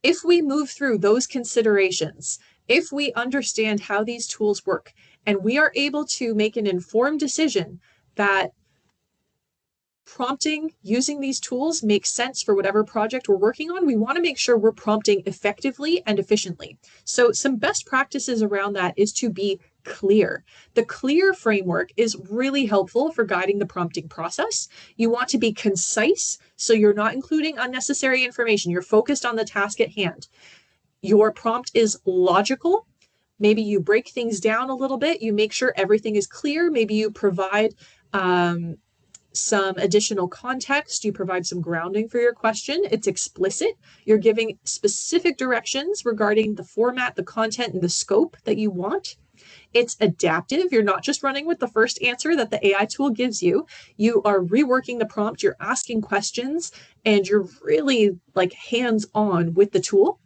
If we move through those considerations, if we understand how these tools work, and we are able to make an informed decision that prompting using these tools makes sense for whatever project we're working on, we want to make sure we're prompting effectively and efficiently. So some best practices around that is to be clear. The clear framework is really helpful for guiding the prompting process. You want to be concise, so you're not including unnecessary information. You're focused on the task at hand. Your prompt is logical. Maybe you break things down a little bit. You make sure everything is clear. Maybe you provide some additional context. You provide some grounding for your question. It's explicit. You're giving specific directions regarding the format, the content, and the scope that you want. It's adaptive. You're not just running with the first answer that the AI tool gives you. You are reworking the prompt, you're asking questions, and you're really like hands-on with the tool.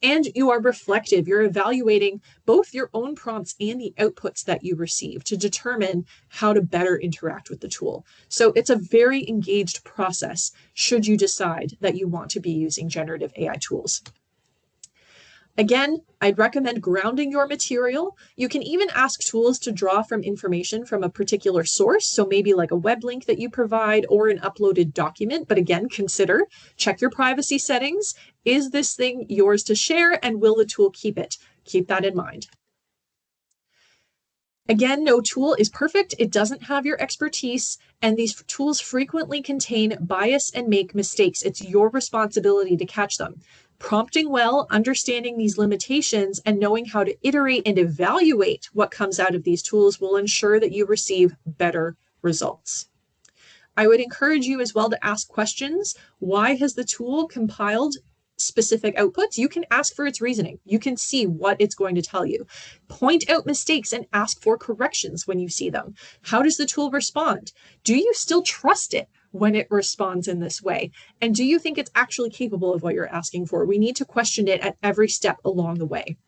And you are reflective. You're evaluating both your own prompts and the outputs that you receive to determine how to better interact with the tool. So it's a very engaged process should you decide that you want to be using generative AI tools. Again, I'd recommend grounding your material. You can even ask tools to draw from information from a particular source, so maybe like a web link that you provide or an uploaded document. But again, check your privacy settings. Is this thing yours to share, and will the tool keep it? Keep that in mind. Again, no tool is perfect. It doesn't have your expertise, and these tools frequently contain bias and make mistakes. It's your responsibility to catch them. Prompting well, understanding these limitations, and knowing how to iterate and evaluate what comes out of these tools will ensure that you receive better results. I would encourage you as well to ask questions. Why has the tool compiled specific outputs? You can ask for its reasoning. You can see what it's going to tell you. Point out mistakes and ask for corrections when you see them. How does the tool respond? Do you still trust it when it responds in this way? And do you think it's actually capable of what you're asking for? We need to question it at every step along the way.